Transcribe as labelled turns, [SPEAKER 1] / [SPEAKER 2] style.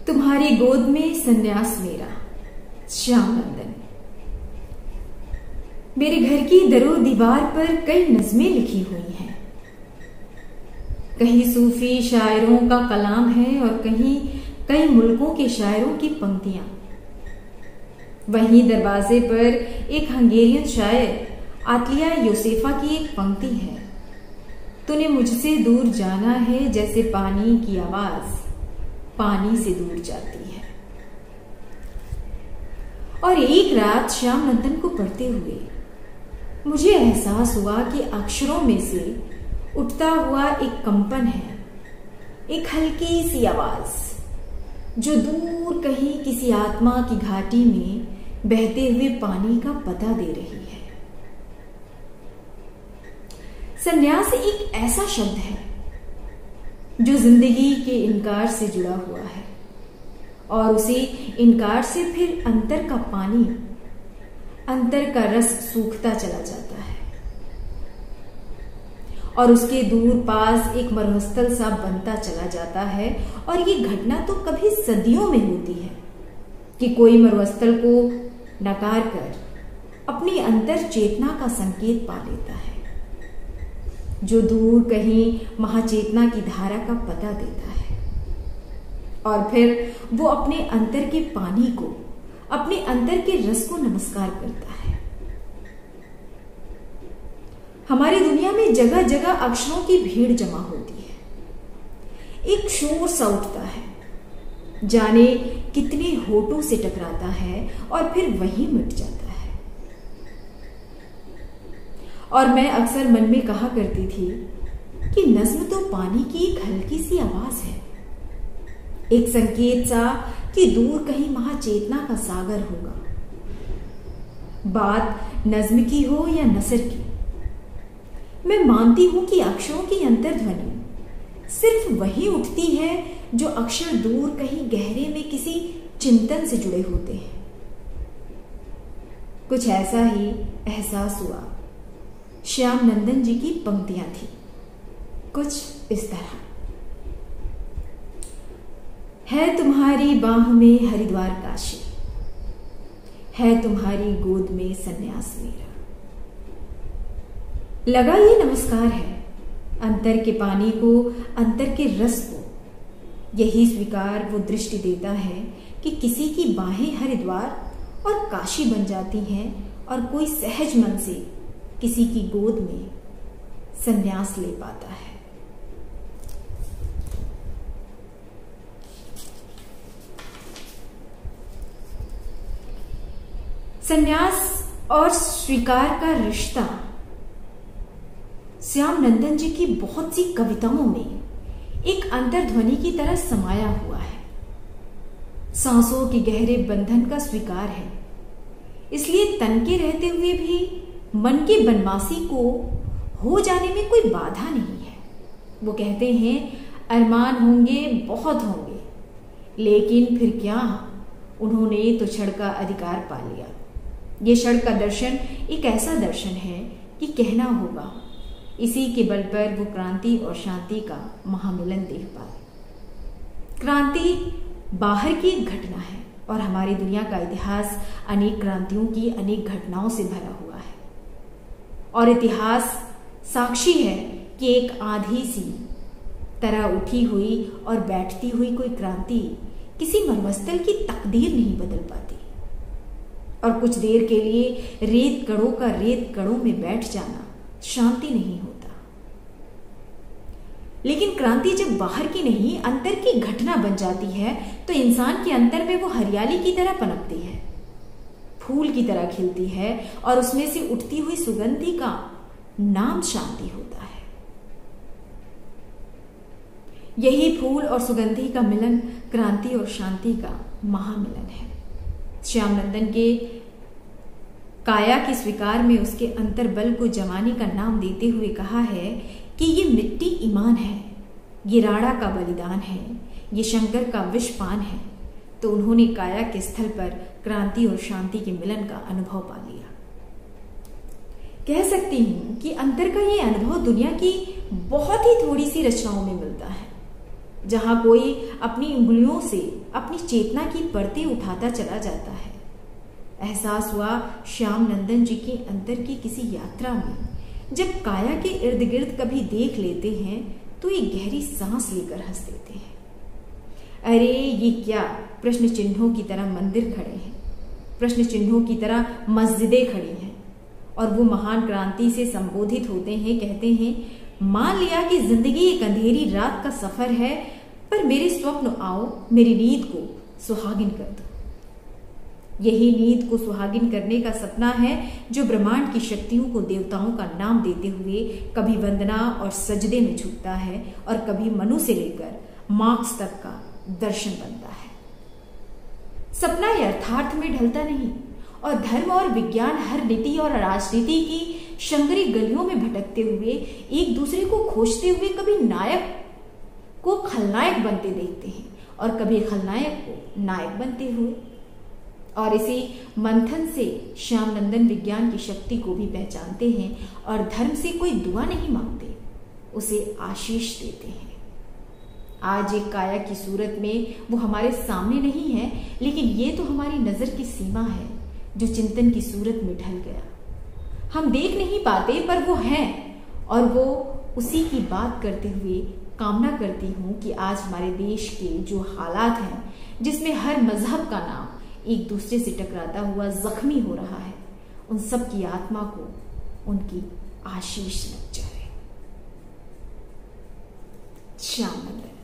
[SPEAKER 1] तुम्हारी गोद में सन्यास मेरा, श्याम नंदन। मेरे घर की दरो दीवार पर कई नज़में लिखी हुई हैं। कहीं सूफी शायरों का कलाम है और कहीं कई मुल्कों के शायरों की पंक्तियां। वहीं दरवाजे पर एक हंगेरियन शायर आतलिया योसेफा की एक पंक्ति है, तूने मुझसे दूर जाना है जैसे पानी की आवाज पानी से दूर जाती है। और एक रात श्याम नंदन को पढ़ते हुए मुझे एहसास हुआ कि अक्षरों में से उठता हुआ एक कंपन है, एक हल्की सी आवाज जो दूर कहीं किसी आत्मा की घाटी में बहते हुए पानी का पता दे रही है। संन्यास एक ऐसा शब्द है जो जिंदगी के इनकार से जुड़ा हुआ है और उसी इनकार से फिर अंतर का पानी, अंतर का रस सूखता चला जाता है और उसके दूर पास एक मरुस्थल सा बनता चला जाता है। और ये घटना तो कभी सदियों में होती है कि कोई मरुस्थल को नकार कर अपनी अंतर चेतना का संकेत पा लेता है, जो दूर कहीं महाचेतना की धारा का पता देता है और फिर वो अपने अंतर के पानी को, अपने अंतर के रस को नमस्कार करता है। हमारी दुनिया में जगह जगह अक्षरों की भीड़ जमा होती है, एक शोर सा उठता है, जाने कितने होठों से टकराता है और फिर वहीं मिट जाता है। और मैं अक्सर मन में कहा करती थी कि नज्म तो पानी की एक हल्की सी आवाज है, एक संकेत सा कि दूर कहीं महाचेतना का सागर होगा। बात नज्म की हो या नसर की, मैं मानती हूं कि अक्षरों की अंतर्ध्वनि सिर्फ वही उठती है जो अक्षर दूर कहीं गहरे में किसी चिंतन से जुड़े होते हैं। कुछ ऐसा ही एहसास हुआ। श्याम नंदन जी की पंक्तियां थी कुछ इस तरह। है तुम्हारी बाह में हरिद्वार काशी, है तुम्हारी गोद में सन्यास मेरा। लगा ये नमस्कार है अंतर के पानी को, अंतर के रस को। यही स्वीकार वो दृष्टि देता है कि किसी की बाहें हरिद्वार और काशी बन जाती हैं और कोई सहज मन से किसी की गोद में संन्यास ले पाता है। संन्यास और स्वीकार का रिश्ता श्याम नंदन जी की बहुत सी कविताओं में एक अंतर्ध्वनि की तरह समाया हुआ है। सांसों के गहरे बंधन का स्वीकार है, इसलिए तन के रहते हुए भी मन के बनवासी को हो जाने में कोई बाधा नहीं है। वो कहते हैं अरमान होंगे बहुत होंगे, लेकिन फिर क्या, उन्होंने तो क्षण का अधिकार पा लिया। ये क्षण का दर्शन एक ऐसा दर्शन है कि कहना होगा इसी के बल पर वो क्रांति और शांति का महामिलन देख पाए। क्रांति बाहर की एक घटना है और हमारी दुनिया का इतिहास अनेक क्रांतियों की, अनेक घटनाओं से भरा हुआ है और इतिहास साक्षी है कि एक आंधी सी तरह उठी हुई और बैठती हुई कोई क्रांति किसी मरुस्थल की तकदीर नहीं बदल पाती और कुछ देर के लिए रेत कणों का रेत कणों में बैठ जाना शांति नहीं होता। लेकिन क्रांति जब बाहर की नहीं अंतर की घटना बन जाती है तो इंसान के अंतर में वो हरियाली की तरह पनपती है, फूल की तरह खिलती है और उसमें से उठती हुई सुगंधी का नाम शांति होता है। यही फूल और सुगंधी का मिलन क्रांति और शांति का महामिलन है। श्याम नंदन के काया के स्वीकार में उसके अंतर्बल को जमाने का नाम देते हुए कहा है कि ये मिट्टी ईमान है, ये राणा का बलिदान है, ये शंकर का विषपान है। तो उन्होंने काया के स्थल पर क्रांति और शांति के मिलन का अनुभव पा लिया। कह सकती हूं कि अंतर का ये अनुभव दुनिया की बहुत ही थोड़ी सी रचनाओं में मिलता है। जहां कोई अपनी उंगलियों से अपनी चेतना की परतें उठाता चला जाता है। एहसास हुआ श्याम नंदन जी के अंदर की किसी यात्रा में, जब काया के इर्द गिर्द कभी देख लेते हैं तो एक गहरी सांस लेकर हंस देते हैं। अरे ये क्या, प्रश्न चिन्हों की तरह मंदिर खड़े हैं, प्रश्न चिन्हों की तरह मस्जिदें खड़ी हैं, और वो महान क्रांति से संबोधित होते हैं, कहते हैं मान लिया कि जिंदगी एक अंधेरी रात का सफर है, पर मेरे स्वप्न आओ, मेरी नींद को सुहागिन कर दो। यही नींद को सुहागिन करने का सपना है जो ब्रह्मांड की शक्तियों को देवताओं का नाम देते हुए कभी वंदना और सजदे में झुकता है और कभी मनु से लेकर मार्क्स तक का दर्शन बनता है। सपना यथार्थ में ढलता नहीं, और धर्म और विज्ञान हर नीति और राजनीति की शंकरी गलियों में भटकते हुए एक दूसरे को खोजते हुए कभी नायक को खलनायक बनते देखते हैं और कभी खलनायक को नायक बनते हुए। और इसी मंथन से श्याम नंदन विज्ञान की शक्ति को भी पहचानते हैं और धर्म से कोई दुआ नहीं मांगते, उसे आशीष देते हैं। आज एक काया की सूरत में वो हमारे सामने नहीं है, लेकिन ये तो हमारी नजर की सीमा है जो चिंतन की सूरत में ढल गया। हम देख नहीं पाते पर वो है, और वो उसी की बात करते हुए कामना करती हूं कि आज हमारे देश के जो हालात हैं, जिसमें हर मजहब का नाम एक दूसरे से टकराता हुआ जख्मी हो रहा है, उन सब की आत्मा को उनकी आशीष लग जाए। श्याम नंदन।